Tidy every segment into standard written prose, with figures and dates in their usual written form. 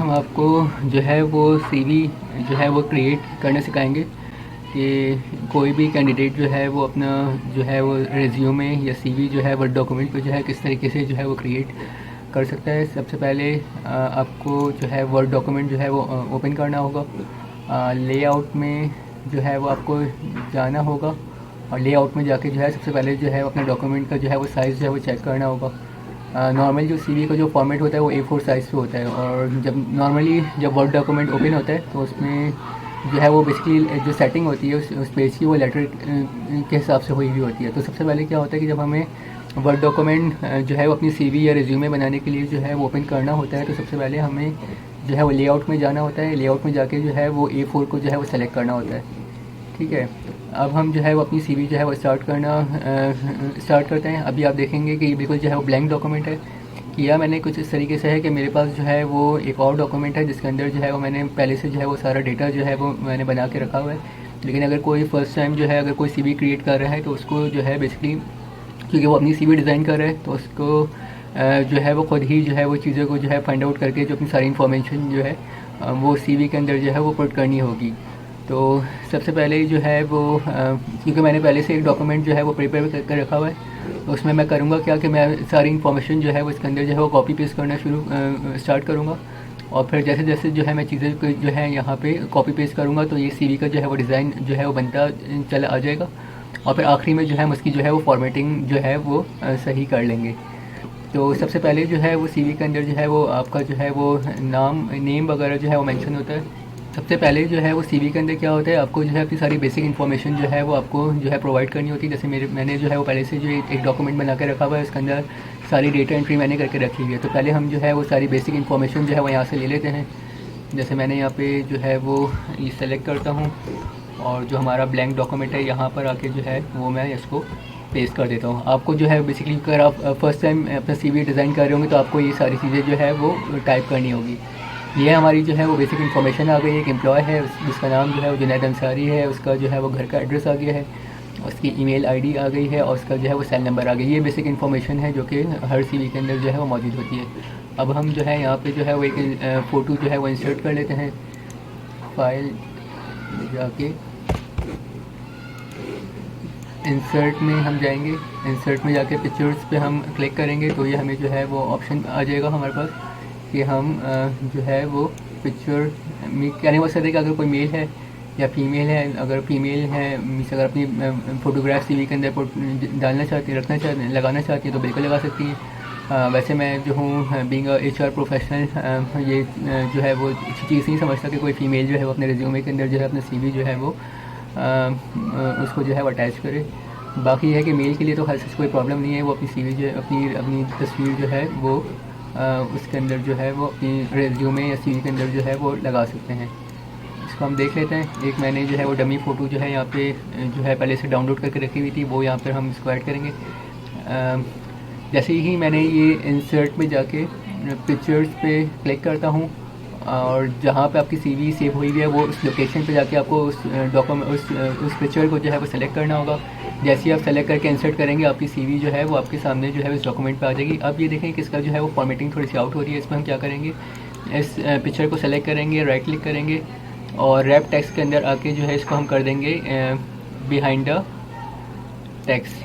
हम आपको जो है वो सीवी जो है वो क्रिएट करना सिखाएंगे कि कोई भी कैंडिडेट जो है वो अपना जो है वो रिज्यूमे या सीवी जो है वर्ड डॉक्यूमेंट पे जो है किस तरीके से जो है वो क्रिएट कर सकता है। सबसे पहले आपको जो है वर्ड डॉक्यूमेंट जो है वो ओपन करना होगा। लेआउट में जो है वो आपको जाना होगा और लेआउट में जाके जो है सबसे पहले जो है अपने डॉक्यूमेंट का जो है वो साइज़ जो है वो चेक करना होगा। नॉर्मल जो सीवी का जो फॉर्मेट होता है वो A4 साइज़ पे होता है और जब वर्ड डॉक्यूमेंट ओपन होता है तो उसमें जो है वो बेसिकली जो सेटिंग होती है उस पेज की वो लेटर के हिसाब से हुई होती है। तो सबसे पहले क्या होता है कि जब हमें वर्ड डॉक्यूमेंट जो है वो अपनी सीवी या रिज्यूमे बनाने के लिए जो है वो ओपन करना होता है तो सबसे पहले हमें जो है वो लेआउट में जाना होता है। लेआउट में जाके जो है वो A4 को जो है वो सेलेक्ट करना होता है। ठीक है, अब हम जो है वो अपनी सीवी जो है वो स्टार्ट करते हैं। अभी आप देखेंगे कि बिल्कुल जो है वो ब्लैंक डॉक्यूमेंट है। किया मैंने कुछ इस तरीके से है कि मेरे पास जो है वो एक और डॉक्यूमेंट है जिसके अंदर जो है वो मैंने पहले से जो है वो सारा डेटा जो है वो मैंने बना के रखा हुआ है। लेकिन अगर कोई फ़र्स्ट टाइम जो है अगर कोई सीवी क्रिएट कर रहा है तो उसको जो है बेसिकली क्योंकि वो अपनी सीवी डिज़ाइन कर रहा है तो उसको जो है वो खुद ही जो है वो चीज़ों को जो है फाइंड आउट करके जो अपनी सारी इन्फॉर्मेशन जो है वो सीवी के अंदर जो है वो पुट करनी होगी। तो सबसे पहले जो है वो क्योंकि मैंने पहले से एक डॉक्यूमेंट जो है वो प्रिपेयर करके रखा हुआ है तो उसमें मैं करूँगा क्या कि मैं सारी इन्फॉर्मेशन जो है वो इसके अंदर जो है वो कॉपी पेस्ट करना स्टार्ट करूँगा और फिर जैसे जैसे जो है मैं चीज़ें जो है यहाँ पे कॉपी पेस्ट करूँगा तो ये सीवी का जो है वो डिज़ाइन जो है वो बनता चला आ जाएगा और फिर आखिरी में जो है हम उसकी जो है वो फॉर्मेटिंग जो है वो सही कर लेंगे। तो सबसे पहले जो है वो सीवी के अंदर जो है वो आपका जो है वो नेम वगैरह जो है वो मेंशन होता है। सबसे पहले जो है वो सीवी के अंदर क्या होता है आपको जो है अपनी सारी बेसिक इन्फॉर्मेशन जो है वो आपको जो है प्रोवाइड करनी होती है। जैसे मैंने जो है वो पहले से जो एक डॉक्यूमेंट बना के रखा हुआ है उसके अंदर सारी डेटा एंट्री मैंने करके रखी हुई है। तो पहले हम जो है वो सारी बेसिक इन्फॉर्मेशन जो है वो यहाँ से ले लेते हैं। जैसे मैंने यहाँ पे जो है वो ये सेलेक्ट करता हूँ और जो हमारा ब्लैंक डॉक्यूमेंट है यहाँ पर आके जो है वो मैं इसको पेस्ट कर देता हूँ। आपको जो है बेसिकली अगर आप फर्स्ट टाइम अपना सीवी डिज़ाइन कर रहे होंगे तो आपको ये सारी चीज़ें जो है वो टाइप करनी होगी। ये हमारी जो है वो बेसिक इन्फॉर्मेशन आ गई। एक एम्प्लॉय है जिसका नाम जो है वो जुनैद अंसारी है, उसका जो है वो घर का एड्रेस आ गया है, उसकी ईमेल आईडी आ गई है और उसका जो है वो सेल नंबर आ गई। ये बेसिक इन्फॉर्मेशन है जो कि हर सीवी के अंदर जो है वो मौजूद होती है। अब हम जो है यहाँ पे जो है वो एक फ़ोटो जो है वो इंसर्ट कर लेते हैं। फाइल जाके इंसर्ट में हम जाएंगे, इंसर्ट में जाके पिक्चर्स पे हम क्लिक करेंगे तो ये हमें जो है वो ऑप्शन आ जाएगा हमारे पास कि हम जो है वो पिक्चर में कहने वाला है कि अगर कोई मेल है या फीमेल है, अगर फीमेल है मीन्स अगर अपनी फ़ोटोग्राफ सीवी के अंदर डालना चाहती है, लगाना चाहती है तो बिल्कुल लगा सकती है। वैसे मैं जो हूँ बीइंग HR प्रोफेशनल ये जो है वो अच्छी चीज़ नहीं समझता कि कोई फ़ीमेल जो है वो अपने रिज्यूमे के अंदर जो है अपना सीवी जो है वो उसको जो है वो अटैच करे। बाकी है कि मेल के लिए तो खास कोई प्रॉब्लम नहीं है, वो अपनी सीवी जो है अपनी तस्वीर जो है वो उसके अंदर जो है वो अपनी रिज्यूमे या सीवी के अंदर जो है वो लगा सकते हैं। इसको हम देख लेते हैं। एक मैंने जो है वो डमी फ़ोटो जो है यहाँ पे जो है पहले से डाउनलोड करके रखी हुई थी वो यहाँ पर हम इसको ऐड करेंगे। जैसे ही मैंने ये इंसर्ट में जाके पिक्चर्स पे क्लिक करता हूँ और जहाँ पे आपकी सीवी सेव हुई हुई है वो उस लोकेशन पे जाके आपको उस डॉक्यूमेंट उस पिक्चर को जो है वो सेलेक्ट करना होगा। जैसे ही आप सेलेक्ट करके इंसर्ट करेंगे आपकी सीवी जो है वो आपके सामने जो है उस डॉक्यूमेंट पे आ जाएगी। अब ये देखें कि इसका जो है वो फॉर्मेटिंग थोड़ी सी आउट हो रही है। इसमें हम क्या करेंगे, इस पिक्चर को सेलेक्ट करेंगे, राइट क्लिक करेंगे और रैप टेक्स्ट के अंदर आके जो है इसको हम कर देंगे behind the text.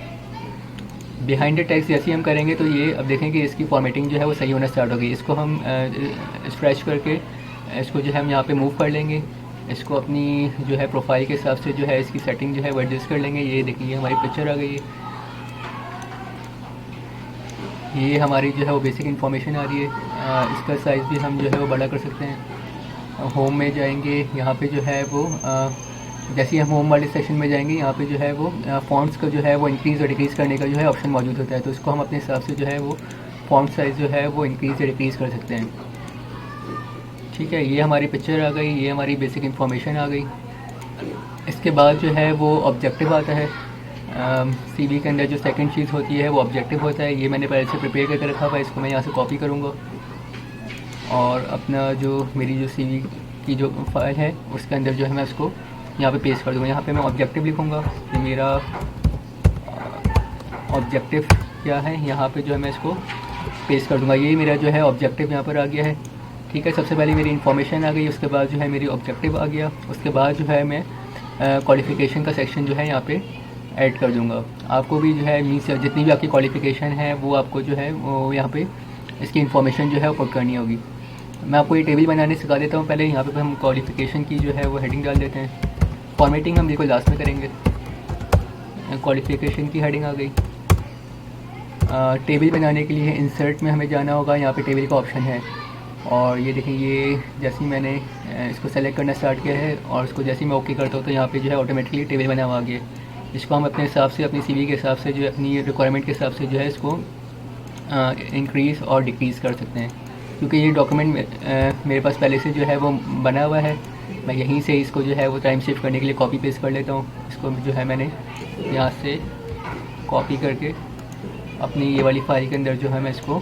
Behind the text जैसे ही हम करेंगे तो ये अब देखें कि इसकी फॉर्मेटिंग जो है वो सही होना स्टार्ट हो गई। इसको हम स्ट्रेच करके इसको जो है हम यहाँ पे मूव कर लेंगे। इसको अपनी जो है प्रोफाइल के हिसाब से जो है इसकी सेटिंग जो है वो एडजस्ट कर लेंगे। ये देखिए हमारी पिक्चर आ गई है, ये हमारी जो है वो बेसिक इन्फॉर्मेशन आ रही है। इसका साइज़ भी हम जो है वो बड़ा कर सकते हैं। होम में जाएंगे, यहाँ पे जो है वो जैसे ही हम होम वाले सेक्शन में जाएंगे यहाँ पे जो है वो फ़ॉन्ट्स का जो है वो इंक्रीज़ और डिक्रीज़ करने का जो है ऑप्शन मौजूद होता है। तो इसको हम अपने हिसाब से जो है वो फ़ॉन्ट साइज़ जो है वो इंक्रीज़ या डिक्रीज़ कर सकते हैं। ठीक है, ये हमारी पिक्चर आ गई, ये हमारी बेसिक इन्फॉर्मेशन आ गई। इसके बाद जो है वो ऑब्जेक्टिव आता है। सीवी के अंदर जो सेकंड चीज़ होती है वो ऑब्जेक्टिव होता है। ये मैंने पहले से प्रिपेयर करके रखा हुआ है, इसको मैं यहाँ से कॉपी करूँगा और अपना जो मेरी जो सीवी की जो फाइल है उसके अंदर जो है मैं उसको यहाँ पे पेस्ट कर दूँगा। यहाँ पे मैं ऑब्जेक्टिव लिखूँगा कि मेरा ऑब्जेक्टिव क्या है, यहाँ पे जो है मैं इसको पेस्ट कर दूँगा। ये मेरा जो है ऑब्जेक्टिव यहाँ पर आ गया है। ठीक है, सबसे पहले मेरी इन्फॉर्मेशन आ गई, उसके बाद जो है मेरी ऑब्जेक्टिव आ गया, उसके बाद जो है मैं क्वालिफ़िकेशन का सेक्शन जो है यहाँ पे ऐड कर दूँगा। आपको भी जो है मीन्स जितनी भी आपकी क्वालिफ़िकेशन है वो आपको जो है वो यहाँ पे इसकी इन्फॉर्मेशन जो है वो पुट करनी होगी। मैं आपको ये टेबल बनाने सिखा देता हूँ। पहले यहाँ पे हम क्वालिफ़िकेशन की जो है वो हेडिंग डाल देते हैं। फॉर्मेटिंग हम बिल्कुल लास्ट में करेंगे। क्वालिफ़िकेशन की हेडिंग आ गई। टेबल बनाने के लिए इंसर्ट में हमें जाना होगा, यहाँ पे टेबल का ऑप्शन है और ये देखें, ये जैसे ही मैंने इसको सेलेक्ट करना स्टार्ट किया है और इसको जैसे ही मैं ओके करता हूँ तो यहाँ पे जो है ऑटोमेटिकली टेबल बना हुआ आ गया। इसको हम अपने हिसाब से, अपनी सीवी के हिसाब से जो है, अपनी रिक्वायरमेंट के हिसाब से जो है इसको इंक्रीज़ और डिक्रीज़ कर सकते हैं। क्योंकि ये डॉक्यूमेंट मेरे पास पहले से जो है वो बना हुआ है, मैं यहीं से इसको जो है वो टाइम सेव करने के लिए कॉपी पेस्ट कर लेता हूँ। इसको जो है मैंने यहाँ से कॉपी करके अपनी ये वाली फाइल के अंदर जो है मैं इसको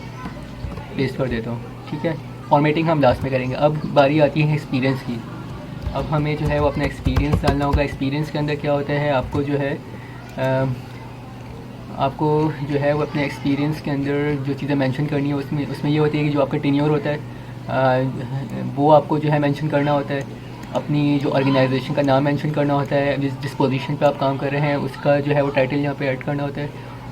पेस्ट कर देता हूँ। ठीक है, फॉर्मेटिंग हम लास्ट में करेंगे। अब बारी आती है एक्सपीरियंस की। अब हमें जो है वो अपना एक्सपीरियंस डालना होगा। एक्सपीरियंस के अंदर क्या होता है, आपको जो है आपको जो है वो अपने एक्सपीरियंस के अंदर जो चीज़ें मेंशन करनी है उसमें ये होती है कि जो आपका टेन्योर होता है वो आपको जो है मेंशन करना होता है। अपनी जो ऑर्गेनाइजेशन का नाम मेंशन करना होता है, जिस पोजीशन पे आप काम कर रहे हैं उसका जो है वो टाइटल यहाँ पे ऐड करना होता है।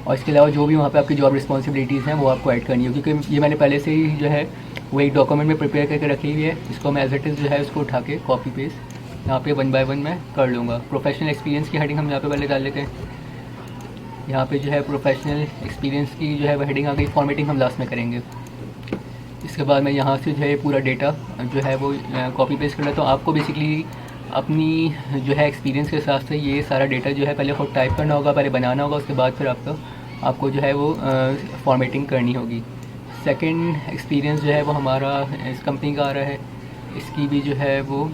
और इसके अलावा जो भी वहाँ पे आपकी जॉब रिस्पॉन्सिबिलिटीज़ हैं वो आपको ऐड करनी है। क्योंकि ये मैंने पहले से ही जो है वो एक डॉक्यूमेंट में प्रिपेयर करके रखी हुई है। इसको मैं एज इट इज़ जो है उसको उठा के कॉपी पेस्ट यहाँ पे 1 बाय 1 मैं कर लूँगा। प्रोफेशनल एक्सपीरियंस की हेडिंग हम यहाँ पे पहले डाल लेते हैं। यहाँ पे जो है प्रोफेशनल एक्सपीरियंस की जो है वो हेडिंग आ गई। फॉर्मेटिंग हम लास्ट में करेंगे। इसके बाद मैं यहाँ से जो है पूरा डेटा जो है वो कॉपी पेस्ट कर लेता हूँ। आपको बेसिकली अपनी जो है एक्सपीरियंस के हिसाब से ये सारा डेटा जो है पहले खुद टाइप करना होगा, पहले बनाना होगा, उसके बाद फिर आपको जो है वो फॉर्मेटिंग करनी होगी। सेकंड एक्सपीरियंस जो है वो हमारा इस कंपनी का आ रहा है। इसकी भी जो है वो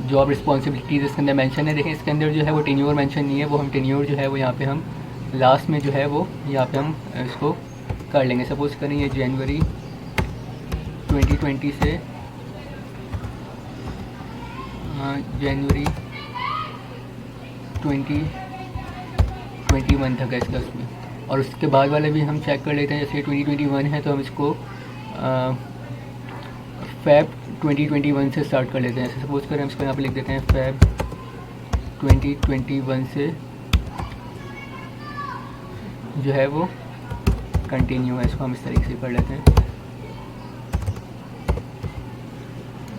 जॉब रिस्पॉन्सिबिलिटीज़ इसके अंदर मेंशन है। देखें, इसके अंदर जो है वो टेन्योर मेंशन नहीं है, वो हम टेन्योर जो है वो यहाँ पे हम लास्ट में जो है वो यहाँ पे हम इसको कर लेंगे। सपोज़ करें ये जनवरी 2020 से जनवरी 2021 तक है इसका उसमें। और उसके बाद वाले भी हम चेक कर लेते हैं। जैसे 2021 है तो हम इसको फ़ेब 2021 से स्टार्ट कर लेते हैं। ऐसे सपोज़ करें हम इसको यहाँ पे लिख देते हैं फ़ेब 2021 से जो है वो कंटिन्यू है। इसको हम इस तरीके से कर लेते हैं।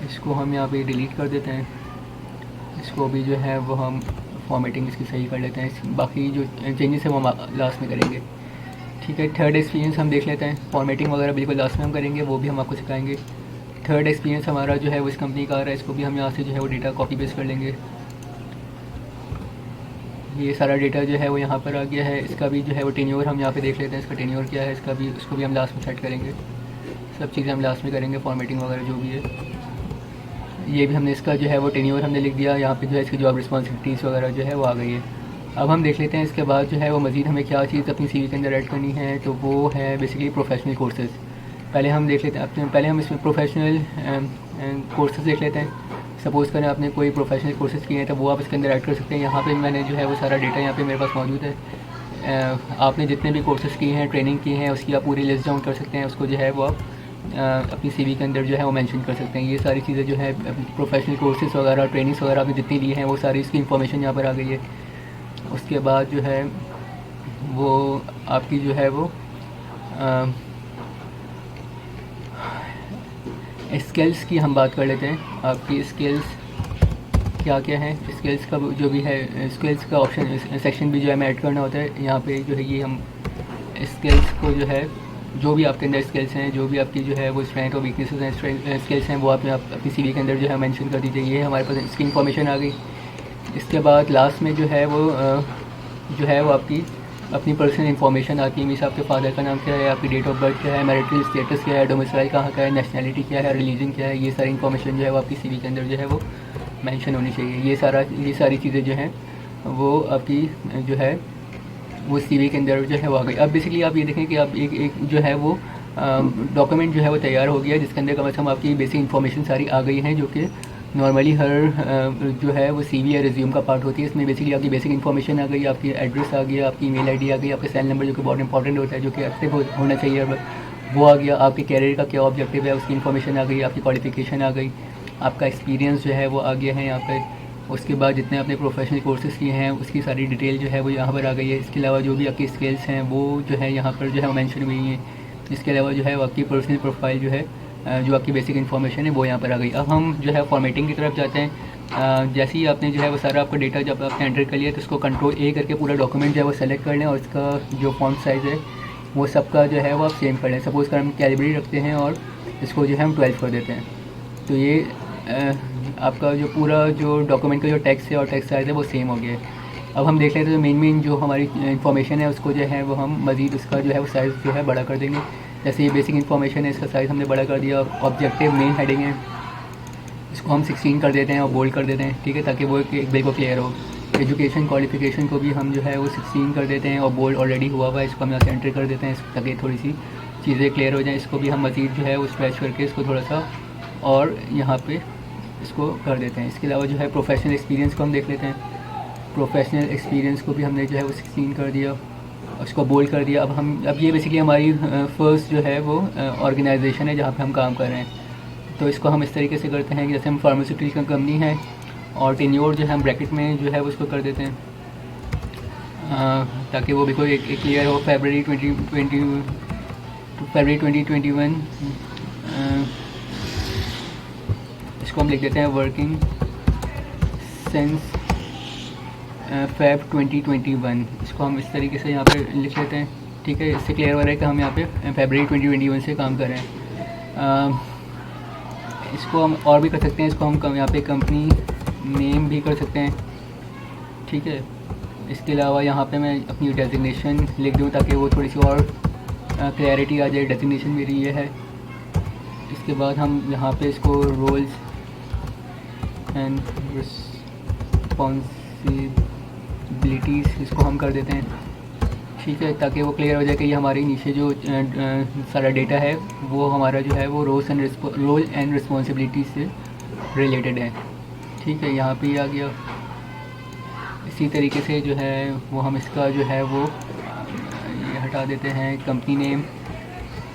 इसको हम यहाँ पे डिलीट कर देते हैं। इसको भी जो है वो हम फॉर्मेटिंग इसकी सही कर लेते हैं। बाकी जो चेंजेस है वो हम लास्ट में करेंगे। ठीक है, थर्ड एक्सपीरियंस हम देख लेते हैं। फॉर्मेटिंग वगैरह बिल्कुल लास्ट में हम करेंगे, वो भी हम आपको सिखाएंगे। थर्ड एक्सपीरियंस हमारा जो है वो इस कंपनी का आ रहा है। इसको भी हम यहाँ से जो है वो डेटा कॉपी पेस्ट कर लेंगे। ये सारा डेटा जो है वो यहाँ पर आ गया है। इसका भी जो है वो टेन्योर हम यहाँ पे देख लेते हैं, इसका टेन्योर क्या है, इसको भी हम लास्ट में सेट करेंगे। सब चीज़ें हम लास्ट में करेंगे, फॉर्मेटिंग वगैरह जो भी है। ये भी हमने इसका जो है वो टेन्योर हमने लिख दिया। यहाँ पे जो है इसकी जॉब रिस्पॉन्सिबिलिटीज़ वगैरह जो है वो आ गई है। अब हम देख लेते हैं इसके बाद जो है वो मज़ीद हमें क्या चीज़ अपनी सीवी के अंदर ऐड करनी है। तो वो है बेसिकली प्रोफेशनल कोर्सेज़। पहले हम देख लेते हैं पहले हम इसमें प्रोफेशनल कोर्सेज़ देख लेते हैं। सपोज़ करें आपने कोई प्रोफेशनल कोर्सेज़ किए हैं तो वो आप इसके अंदर ऐड कर सकते हैं। यहाँ पे मैंने जो है वो सारा डेटा यहाँ पे मेरे पास मौजूद है। आपने जितने भी कोर्सेज़ किए हैं, ट्रेनिंग की हैं, उसकी आप पूरी लिस्ट डाउन कर सकते हैं। उसको जो है वो आप अपनी सीवी के अंदर जो है वो मेंशन कर सकते हैं। ये सारी चीज़ें जो है प्रोफेशनल कोर्सेज़ वगैरह, ट्रेनिंग्स वगैरह आपने जितनी ली हैं वो सारी इसकी इन्फॉर्मेशन यहाँ पर आ गई है। उसके बाद जो है वो आपकी जो है वो स्किल्स की हम बात कर लेते हैं। आपकी स्किल्स क्या क्या है, स्किल्स का जो भी है, स्किल्स का ऑप्शन सेक्शन भी जो है हमें ऐड करना होता है। यहाँ पे जो है ये हम स्किल्स को जो है जो भी आपके अंदर स्किल्स हैं, जो भी आपकी जो है वो स्ट्रेंथ और वीकनेसेस हैं, स्किल्स हैं, वो आप अपनी सीवी के अंदर जो है मेंशन कर दीजिए। ये हमारे पास इसकी इन्फॉर्मेशन आ गई। इसके बाद लास्ट में जो है वो आपकी अपनी पर्सनल इन्फॉर्मेशन आती है। मीन्स आपके फादर का नाम क्या है, आपकी डेट ऑफ बर्थ क्या है, मैरिटल स्टेटस क्या है, डोमिसाइल कहाँ का है, नेशनैलिटी क्या है, रिलीजन क्या है। ये सारी इन्फॉर्मेशन जो है वो आपकी सीवी के अंदर जो है वो मेंशन होनी चाहिए। ये सारी चीज़ें जो हैं वो आपकी जो है वो सीवी के अंदर जो है वो आ गई। अब बेसिकली आप ये देखें कि आप एक जो है वो डॉक्यूमेंट जो है वो तैयार हो गया, जिसके अंदर कम से कम आपकी बेसिक इन्फॉर्मेशन सारी आ गई हैं, जो कि नॉर्मली हर जो है वो सीवी या रिज्यूम का पार्ट होती है। इसमें बेसिकली आपकी बेसिक इन्फॉर्मेशन आ गई, आपकी एड्रेस आ गया, आपकी ईमेल आईडी आ गई, आपका सेल नंबर जो कि बहुत इंपॉर्टेंट होता है, जो कि एक्टिव होना चाहिए वो आ गया। आपके कैरियर का क्या ऑब्जेक्टिव है उसकी इन्फॉर्मेशन आ गई, आपकी क्वालिफ़िकेशन आ गई, आपका एक्सपीरियंस जो है वो आ गया है यहाँ पे। उसके बाद जितने आपने प्रोफेशनल कोर्सेज़ किए हैं उसकी सारी डिटेल जो है वो यहाँ पर आ गई है। इसके अलावा जो भी आपकी स्किल्स हैं वो जो है यहाँ पर जो है वो मेंशन हुई हैं। इसके अलावा जो है वो आपकी पर्सनल प्रोफाइल जो है जो आपकी बेसिक इन्फॉर्मेशन है वो यहाँ पर आ गई। अब हम जो है फॉर्मेटिंग की तरफ जाते हैं। जैसे ही आपने जो है वो सारा आपका डेटा जब आपने एंटर कर लिया तो उसको कंट्रोल ए करके पूरा डॉक्यूमेंट जो है वो सेलेक्ट कर लें और इसका जो फॉन्ट साइज़ है वो सबका जो है वो आप सेम कर लें। सपोज़ कर हम कैलिब्री रखते हैं और इसको जो है हम 12 कर देते हैं, तो ये आपका जो पूरा जो डॉक्यूमेंट का जो टेक्स्ट है और टेक्स्ट साइज़ है वो सेम हो गया है। अब हम देख लेते हैं तो मेन जो हमारी इन्फॉर्मेशन है उसको जो है वो हम मज़ीद उसका जो है वो साइज़ जो है बड़ा कर देंगे। जैसे ये बेसिक इन्फॉर्मेशन है इसका साइज़ हमने बड़ा कर दिया। ऑब्जेक्टिव मेन हेडिंग है, इसको हम 16 कर देते हैं और बोल्ड कर देते हैं, ठीक है, ताकि वो बिल्कुल क्लियर हो। एजुकेशन क्वालिफिकेशन को भी हम जो है वो 16 कर देते हैं और बोल्ड ऑलरेडी हुआ हुआ है, इसको हम यहाँ से एंटर कर देते हैं ताकि थोड़ी सी चीज़ें क्लियर हो जाएँ। इसको भी हम मज़ीद जो है वो स्ट्रेच करके इसको थोड़ा सा और यहाँ पे इसको कर देते हैं। इसके अलावा जो है प्रोफेशनल एक्सपीरियंस को हम देख लेते हैं। प्रोफेशनल एक्सपीरियंस को भी हमने जो है वो 16 कर दिया, उसको बोल्ड कर दिया। अब ये बेसिकली हमारी फर्स्ट जो है वो ऑर्गेनाइजेशन है जहाँ पे हम काम कर रहे हैं। तो इसको हम इस तरीके से करते हैं कि जैसे हम फार्मास्यूटिकल कंपनी है और टेन्योर जो है हम ब्रैकेट में जो है वो उसको कर देते हैं ताकि वो बिल्कुल एक क्लियर हो। फरवरी 2021 इसको हम लिख देते हैं वर्किंग सिंस फेब 2021। इसको हम इस तरीके से यहाँ पे लिख लेते हैं, ठीक है। इससे क्लियर हो रहा है कि हम यहाँ पे फरवरी 2021 से काम कर रहे हैं। इसको हम और भी कर सकते हैं, इसको हम यहाँ पे कंपनी नेम भी कर सकते हैं, ठीक है। इसके अलावा यहाँ पे मैं अपनी डेजिग्नेशन लिख दूँ ताकि वो थोड़ी सी और क्लैरिटी आ जाए। डेजिग्नेशन मेरी ये है। इसके बाद हम यहाँ पे इसको रोल्स एंड रिस्पॉन्सिबिलिटीज़ इसको हम कर देते हैं, ठीक है, ताकि वो क्लियर हो जाए कि ये हमारी नीचे जो सारा डेटा है वो हमारा जो है वो रोल एंड रिस्पॉन्सिबिलिटीज़ से रिलेटेड है, ठीक है। यहाँ पे आ गया। इसी तरीके से जो है वो हम इसका जो है वो ये हटा देते हैं। कंपनी नेम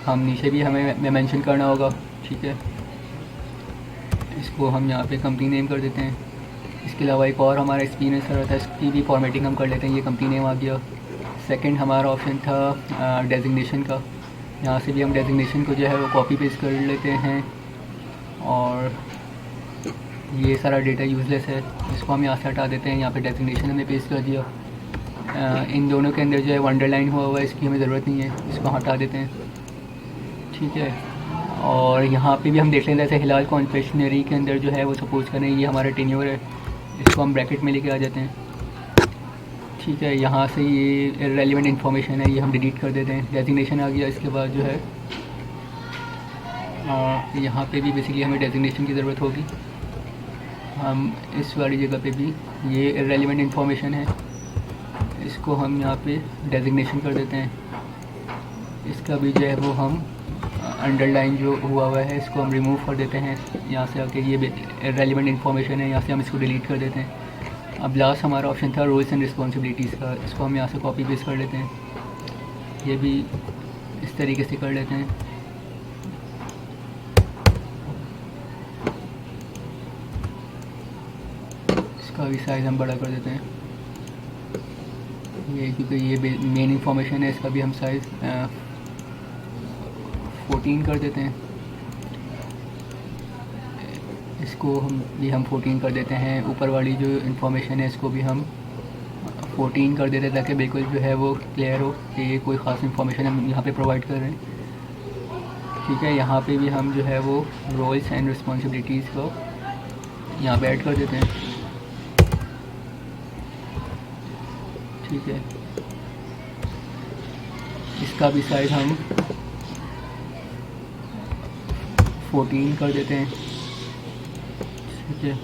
हम नीचे भी हमें मेंशन करना होगा, ठीक है। इसको हम यहाँ पे कंपनी नेम कर देते हैं। इसके अलावा एक और हमारा एक्सपीरियंस रहा था, इसकी भी फॉर्मेटिंग हम कर लेते हैं। ये कंपनी नेम आ गया। सेकंड हमारा ऑप्शन था डेजिग्नेशन का। यहाँ से भी हम डेजिग्नेशन को जो है वो कॉपी पेस्ट कर लेते हैं और ये सारा डेटा यूज़लेस है, इसको हम यहाँ से हटा देते हैं। यहाँ पे डेजिग्नेशन हमने पेस्ट कर दिया। इन दोनों के अंदर जो है अंडरलाइन हुआ हुआ है, इसकी हमें ज़रूरत नहीं है, इसको हटा देते हैं, ठीक है। और यहाँ पे भी हम देख लेते हैं जैसे हिलाल कॉन्फेक्शनरी के अंदर जो है वो सपोज करें ये हमारा टेन्योर है, इसको हम ब्रैकेट में लेके आ जाते हैं, ठीक है। यहाँ से ये रेलिवेंट इन्फॉर्मेशन है, ये हम डिलीट कर देते हैं। डेजिग्नेशन आ गया। इसके बाद जो है यहाँ पे भी बेसिकली हमें डेजिग्नेशन की ज़रूरत होगी। हम इस वाली जगह पे भी ये रेलिवेंट इन्फॉर्मेशन है, इसको हम यहाँ पे डेजिग्नेशन कर देते हैं। इसका भी जो है वो हम अंडरलाइन जो हुआ हुआ है इसको हम रिमूव कर देते हैं। यहाँ से आके ये रेलिवेंट इन्फॉर्मेशन है, यहाँ से हम इसको डिलीट कर देते हैं। अब लास्ट हमारा ऑप्शन था रोल्स एंड रिस्पॉन्सिबिलिटीज़ का, इसको हम यहाँ से कॉपी पेस्ट कर लेते हैं। ये भी इस तरीके से कर लेते हैं। इसका भी साइज़ हम बड़ा कर देते हैं ये, क्योंकि ये मेन इंफॉर्मेशन है। इसका भी हम साइज़ 14 कर देते हैं। इसको हम 14 कर देते हैं। ऊपर वाली जो इन्फॉर्मेशन है इसको भी हम 14 कर देते हैं ताकि बिल्कुल जो है वो क्लियर हो कि ये कोई ख़ास इन्फॉर्मेशन हम यहाँ पे प्रोवाइड कर रहे हैं, ठीक है। यहाँ पे भी हम जो है वो रोल्स एंड रिस्पॉन्सिबिलिटीज़ को यहाँ पे ऐड कर देते हैं, ठीक है। इसका भी साइज़ हम 14 कर देते हैं, ठीक है,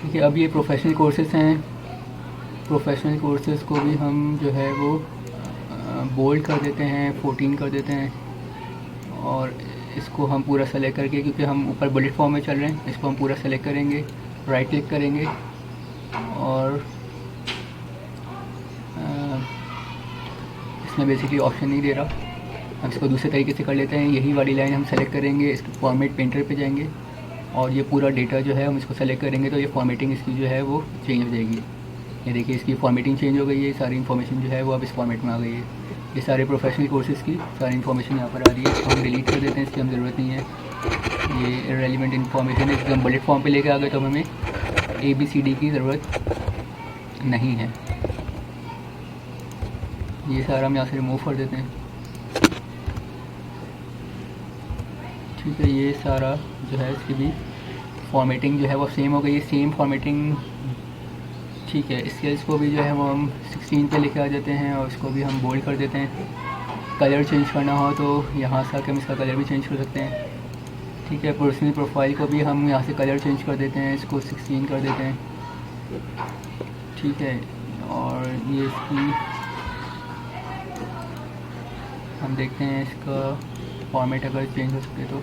ठीक है। अब ये प्रोफेशनल कोर्सेज़ हैं। प्रोफेशनल कोर्सेज़ को भी हम जो है वो बोल्ड कर देते हैं, 14 कर देते हैं और इसको हम पूरा सेलेक्ट करके, क्योंकि हम ऊपर बुलेट फॉर्म में चल रहे हैं, इसको हम पूरा सेलेक्ट करेंगे, राइट क्लिक करेंगे और इसमें बेसिकली ऑप्शन नहीं दे रहा, हम इसको दूसरे तरीके से कर लेते हैं। यही वाली लाइन हम सेलेक्ट करेंगे, इसके फॉर्मेट पेंटर पे जाएंगे और ये पूरा डेटा जो है हम इसको सेलेक्ट करेंगे तो ये फॉर्मेटिंग इसकी जो है वो चेंज हो जाएगी। ये देखिए इसकी फॉर्मेटिंग चेंज हो गई है, सारी इन्फॉर्मेशन जो है वो अब इस फॉर्मेट में आ गई है। ये सारे प्रोफेशनल कोर्सेज़ की सारी इन्फॉर्मेशन यहाँ पर आ रही है। इसको हम डिलीट कर देते हैं, इसकी हम ज़रूरत नहीं है। ये रेलिवेंट इन्फॉर्मेशन है, हम बुलेट फॉर्म पे लेके आ गए तो हमें ABCD की ज़रूरत नहीं है। ये सारा हम यहाँ से रिमूव कर देते हैं। ठीक है, ये सारा जो है इसकी भी फॉर्मेटिंग जो है वो सेम हो गई है, सेम फॉर्मेटिंग। ठीक है, स्केल्स को भी जो है वो हम 16 पे लेके आ जाते हैं और इसको भी हम बोल्ड कर देते हैं। कलर चेंज करना हो तो यहाँ से आके हम इसका कलर भी चेंज कर सकते हैं। ठीक है, पर्सनल प्रोफाइल को भी हम यहाँ से कलर चेंज कर देते हैं, इसको 16 कर देते हैं। ठीक है, और ये इसकी हम देखते हैं इसका फॉर्मेट अगर चेंज हो सके तो।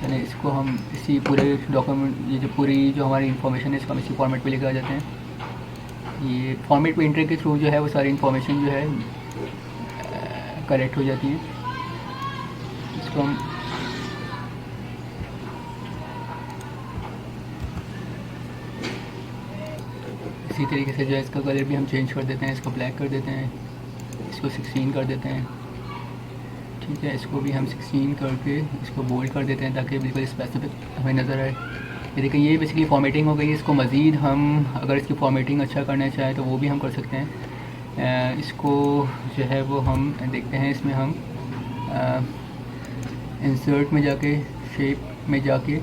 चलिए इसको हम इसी पूरे डॉक्यूमेंट, ये जो पूरी जो हमारी इन्फॉर्मेशन है इसको हम इसी फॉर्मेट पे लेकर आ जाते हैं। ये फॉर्मेट पेंटर के थ्रू जो है वो सारी इन्फॉर्मेशन जो है कलेक्ट हो जाती है। इसको हम इसी तरीके से जो है इसका कलर भी हम चेंज कर देते हैं, इसको ब्लैक कर देते हैं, इसको 16 कर देते हैं। ठीक है, इसको भी हम 16 करके इसको बोल्ड कर देते हैं ताकि बिल्कुल स्पेसिफिक हमें नज़र आए। ये देखिए ये बेसिकली फॉर्मेटिंग हो गई। इसको मज़ीद हम अगर इसकी फॉर्मेटिंग अच्छा करना चाहें तो वो भी हम कर सकते हैं। इसको जो है वो हम देखते हैं, इसमें हम इंसर्ट में जाके शेप में जाके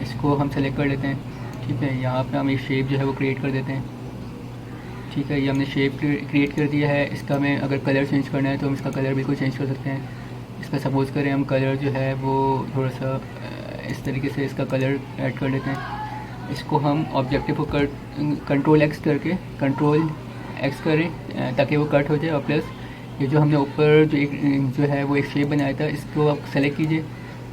इसको हम सेलेक्ट कर लेते हैं। ठीक है, यहाँ पे हम एक शेप जो है वो क्रिएट कर देते हैं। ठीक है, ये हमने शेप क्रिएट कर दिया है। इसका हमें अगर कलर चेंज करना है तो हम इसका कलर बिल्कुल चेंज कर सकते हैं। इसका सपोज़ करें हम कलर जो है वो थोड़ा सा इस तरीके से इसका कलर ऐड कर लेते हैं। इसको हम ऑब्जेक्टिव को कंट्रोल X करके कंट्रोल X करें ताकि वो कट हो जाए। और प्लस ये जो हमने ऊपर जो है वो एक शेप बनाया था, इसको आप सेलेक्ट कीजिए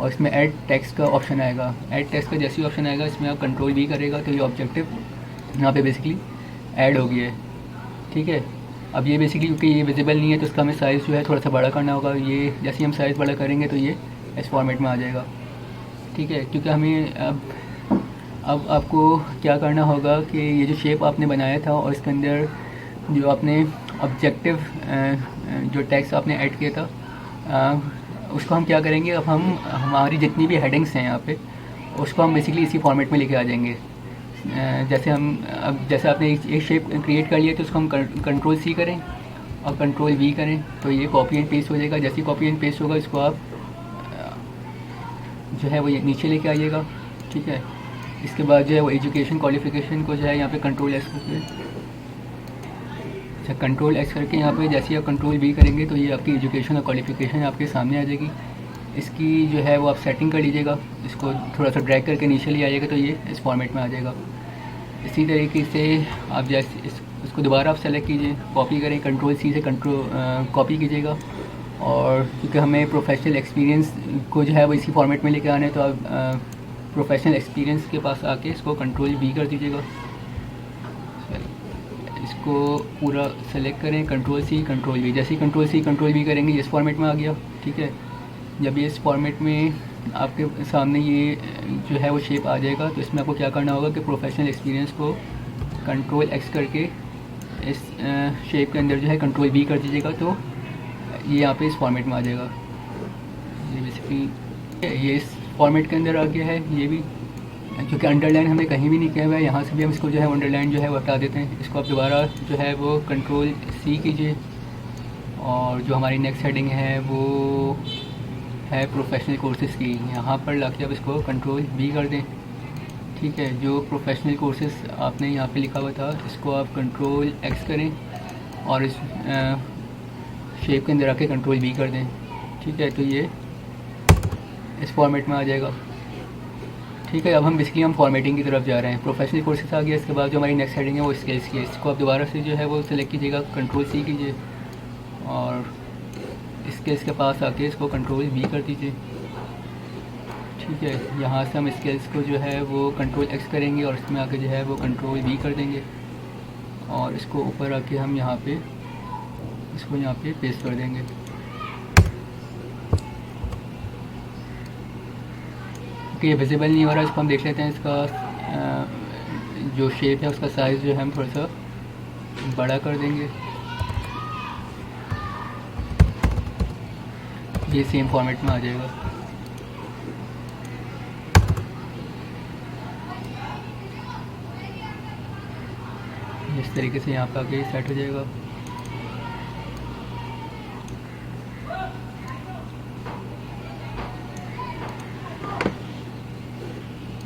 और इसमें ऐड टेक्स्ट का ऑप्शन आएगा। ऐड टेक्स्ट का जैसे ही ऑप्शन आएगा इसमें आप कंट्रोल V करेगा तो ये ऑब्जेक्टिव यहाँ पे बेसिकली ऐड हो गया है। ठीक है, अब ये बेसिकली क्योंकि ये विजिबल नहीं है तो इसका हमें साइज़ जो है थोड़ा सा बड़ा करना होगा। ये जैसे ही हम साइज़ बड़ा करेंगे तो ये इस फॉर्मेट में आ जाएगा। ठीक है, क्योंकि हमें अब आपको क्या करना होगा कि ये जो शेप आपने बनाया था और इसके अंदर जो आपने ऑब्जेक्टिव जो टेक्स्ट आपने ऐड किया था उसको हम क्या करेंगे, अब हम हमारी जितनी भी हेडिंग्स हैं यहाँ पे उसको हम बेसिकली इसी फॉर्मेट में लेके आ जाएंगे। जैसे हम अब जैसे आपने एक शेप क्रिएट कर लिया तो उसको हम कंट्रोल C करें और कंट्रोल V करें तो ये कॉपी एंड पेस्ट हो जाएगा। जैसे ही कॉपी एंड पेस्ट होगा इसको आप जो है वो ये नीचे लेके आइएगा। ठीक है, इसके बाद जो है वो एजुकेशन क्वालिफ़िकेशन को जो है यहाँ पे कंट्रोल X करके, अच्छा कंट्रोल X करके यहाँ पे जैसे ही आप कंट्रोल V करेंगे तो ये आपकी एजुकेशन और क्वालिफ़िकेशन आपके सामने आ जाएगी। इसकी जो है वो आप सेटिंग कर लीजिएगा, इसको थोड़ा सा ड्रैग करके नीचे ले आइएगा तो ये इस फॉर्मेट में आ जाएगा। इसी तरीके से आप जैसे इसको दोबारा आप सेलेक्ट कीजिए, कॉपी करें, कंट्रोल C से कॉपी कीजिएगा। और क्योंकि हमें प्रोफेशनल एक्सपीरियंस को जो है वो इसी फॉर्मेट में लेके आना है तो आप प्रोफेशनल एक्सपीरियंस के पास आके इसको कंट्रोल V कर दीजिएगा। इसको पूरा सेलेक्ट करें, कंट्रोल C कंट्रोल V। जैसे ही कंट्रोल C कंट्रोल V करेंगे इस फॉर्मेट में आ गया। ठीक है, जब ये इस फॉर्मेट में आपके सामने ये जो है वो शेप आ जाएगा तो इसमें आपको क्या करना होगा कि प्रोफेशनल एक्सपीरियंस को कंट्रोल X करके इस शेप के अंदर जो है कंट्रोल V कर दीजिएगा तो ये यहाँ पे इस फॉर्मेट में आ जाएगा। ये बेसिकली ये इस फॉर्मेट के अंदर आ गया है। ये भी क्योंकि अंडरलाइन हमें कहीं भी नहीं किया हुआ है, यहाँ से भी हम इसको जो है अंडरलाइन जो है वो हटा देते हैं। इसको आप दोबारा जो है वो कंट्रोल C कीजिए और जो हमारी नेक्स्ट हेडिंग है वो है प्रोफेशनल कोर्सेज़ की, यहाँ पर लाके अब इसको कंट्रोल V कर दें। ठीक है, जो प्रोफेशनल कोर्सेज़ आपने यहाँ पे लिखा हुआ था इसको आप कंट्रोल X करें और इस शेप के अंदर आके कंट्रोल V कर दें। ठीक है, तो ये इस फॉर्मेट में आ जाएगा। ठीक है, अब हम बेसिकली हम फॉर्मेटिंग की तरफ जा रहे हैं। प्रोफेशनल कोर्सेज आ गया, इसके बाद जो हमारी नेक्स्ट हेडिंग है वो स्केल्स की है। इसको आप दोबारा से जो है वो सिलेक्ट कीजिएगा, कंट्रोल C कीजिए और स्केल्स के पास आके इसको कंट्रोल V कर दीजिए। ठीक है, यहाँ से हम स्केल्स को जो है वो कंट्रोल X करेंगे और इसमें आके जो है वो कंट्रोल V कर देंगे और इसको ऊपर आके हम यहाँ पे इसको यहाँ पे पेस्ट कर देंगे। ओके, ये विजिबल नहीं हो रहा, इसको हम देख लेते हैं। इसका जो शेप है उसका साइज़ जो है हम थोड़ा सा बड़ा कर देंगे। ये सेम फॉर्मेट में आ जाएगा। इस तरीके से यहाँ पे आके सेट हो जाएगा।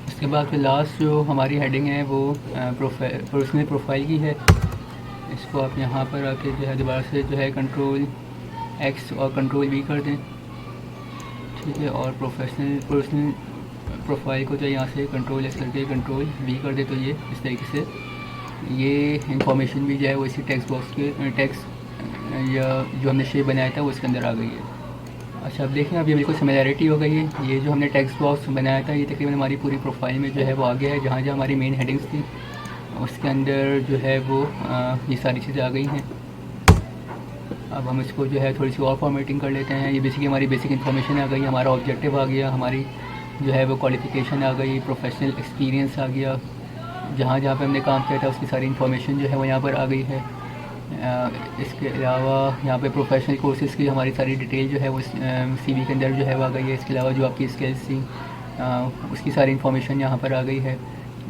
इसके बाद फिर लास्ट जो हमारी हेडिंग है वो पर्सनल प्रोफाइल की है। इसको आप यहाँ पर आके जो है दोबारा से जो है कंट्रोल X और कंट्रोल V कर दें, ठीक है। और पर्सनल प्रोफाइल को जो यहाँ से कंट्रोल S करके कंट्रोल V कर दे, तो ये इस तरीके से ये इंफॉर्मेशन भी जो है वो इसी टेक्स्ट बॉक्स के टेक्स्ट या जो हमने शेप बनाया था वो इसके अंदर आ गई है। अच्छा, अब देखें, अब ये बिल्कुल सिमिलैरिटी हो गई है। ये जो हमने टेक्स्ट बॉक्स बनाया था ये तकरीबन हमारी पूरी प्रोफाइल में जो है वो आ गया है। जहाँ जहाँ हमारी मेन हेडिंग्स थी उसके अंदर जो है वो ये सारी चीज़ें आ गई हैं। अब हम इसको जो है थोड़ी सी और फॉर्मेटिंग कर लेते हैं। ये बेसिकली हमारी बेसिक इन्फॉर्मेशन आ गई, हमारा ऑब्जेक्टिव आ गया, हमारी जो है वो क्वालिफ़िकेशन आ गई, प्रोफेशनल एक्सपीरियंस आ गया, जहाँ जहाँ पे हमने काम किया था उसकी सारी इन्फॉर्मेशन जो है वो यहाँ पर आ गई है। इसके अलावा यहाँ पे प्रोफेशनल कोर्सेज़ की हमारी सारी डिटेल जो है वो CV के अंदर जो है वो आ गई है। इसके अलावा जो आपकी स्किल्स थी उसकी सारी इन्फॉर्मेशन यहाँ पर आ गई है।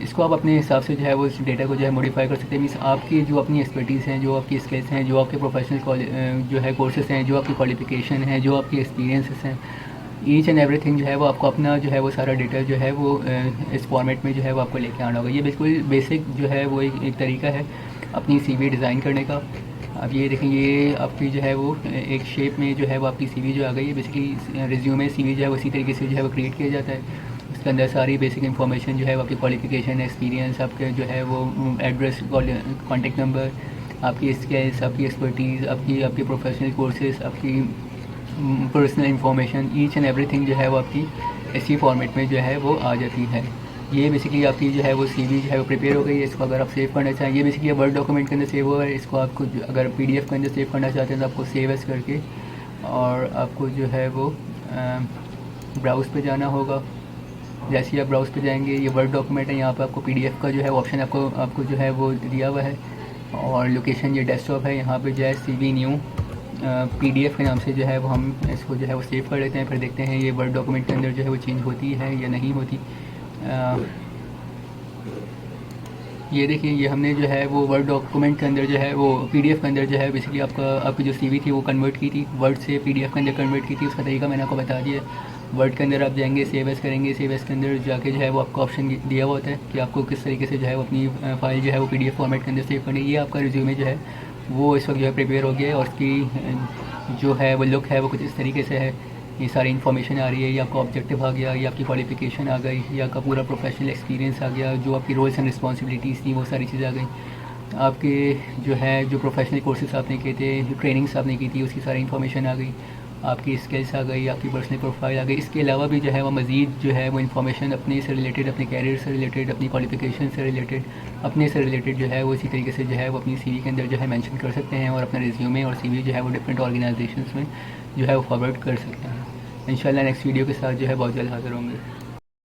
इसको आप अपने हिसाब से जो है वो इस डेटा को जो है मॉडिफाई कर सकते हैं। मीन्स आपकी जो अपनी एक्सपर्टीज़ हैं, जो आपकी स्किल्स हैं, जो आपके प्रोफेशनल जो है कोर्सेज़ हैं, जो आपकी क्वालिफ़िकेशन है, जो आपकी एक्सपीरियंसेस हैं, ईच एंड एवरीथिंग जो है वो आपको अपना जो है वो सारा डेटा जो है वो इस फॉर्मेट में जो है वो आपको लेके आना होगा। ये बिल्कुल बेसिक जो है वो एक तरीका है अपनी CV डिज़ाइन करने का। अब ये देखें, ये आपकी जो है वो एक शेप में जो है वो आपकी CV जो आ गई है। बेसिकली रिज्यूमे CV जो है उसी तरीके से जो है वो क्रिएट किया जाता है। उसके अंदर सारी बेसिक इन्फॉर्मेशन जो है वो आपकी क्वालिफ़िकेशन, एक्सपीरियंस, आपके जो है वो एड्रेस, कॉन्टेक्ट नंबर, आपकी स्किल्स, आपकी एक्सपर्टीज़, आपकी प्रोफेशनल कोर्सेज़, आपकी personal information, each and everything जो है वो आपकी इसी फॉर्मेट में जो है वो आ जाती है। ये बेसिकली आपकी जो है वो CV जो है वो प्रिपेयर हो गई है। इसको अगर आप सेव करना चाहें, ये बेसिकली वर्ड डॉक्यूमेंट के अंदर सेव हुआ है। इसको आपको अगर PDF के अंदर सेव करना चाहते हैं तो आपको सेव एस करके और आपको जो है वो ब्राउज़ पे जाना होगा। जैसे ही आप ब्राउज़ पे जाएंगे, ये वर्ड डॉक्यूमेंट है, यहाँ पे आपको PDF का जो है ऑप्शन आपको जो है वो दिया हुआ है। और लोकेशन ये डेस्कटॉप है, यहाँ पे जो है CV न्यू PDF के नाम से जो है वो हम इसको जो है वो सेव कर लेते हैं। फिर देखते हैं ये वर्ड डॉक्यूमेंट के अंदर जो है वो चेंज होती है या नहीं होती। ये देखिए, ये हमने जो है वो वर्ड डॉक्यूमेंट के अंदर जो है वो PDF के अंदर जो है बेसिकली आपकी जो CV थी वो कन्वर्ट की थी, वर्ड से PDF के अंदर कन्वर्ट की थी। उसका तरीका मैंने आपको बता दिया। वर्ड के अंदर आप जाएंगे, सेव एस करेंगे, सेव एस के अंदर जाके जो है वो आपको ऑप्शन दिया हुआ होता है कि आपको किस तरीके से जो है वो अपनी फ़ाइल जो है वो PDF फॉर्मेट के अंदर सेव करनी है। ये आपका रिज्यूमे जो है वो इस वक्त जो है प्रिपेयर हो गया है और उसकी जो है वो लुक है वो कुछ इस तरीके से है। ये सारी इन्फॉर्मेशन आ रही है, ये आपका ऑब्जेक्टिव आ गया, ये आपकी क्वालिफिकेशन आ गई, ये आपका पूरा प्रोफेशनल एक्सपीरियंस आ गया, जो आपकी रोल्स एंड रिस्पॉन्सिबिलिटीज़ थी वो सारी चीज़ें आ गई। आपके जो है जो प्रोफेशनल कोर्सेज आपने किए थे, जो ट्रेनिंग्स आपने की थी उसकी सारी इन्फॉर्मेशन आ गई, आपकी स्किल्स आ गई, आपकी पर्सनल प्रोफाइल आ गई। इसके अलावा भी जो है वो मज़ीद जो है वो इन्फॉर्मेशन अपने से रिलेटेड, अपने कैरियर से रिलेटेड, अपनी क्वालिफिकेशन से रिलेटेड, अपने से रिलेटेड जो है वो इसी तरीके से जो है वो अपनी CV के अंदर जो है मेंशन कर सकते हैं और अपना रिज्यूमे और CV जो है वो डिफरेंट ऑर्गेनाइजेशंस में जो है वो फॉरवर्ड कर सकते हैं। इंशाल्लाह नेक्स्ट वीडियो के साथ जो है बहुत जल्द हाज़िर होंगे।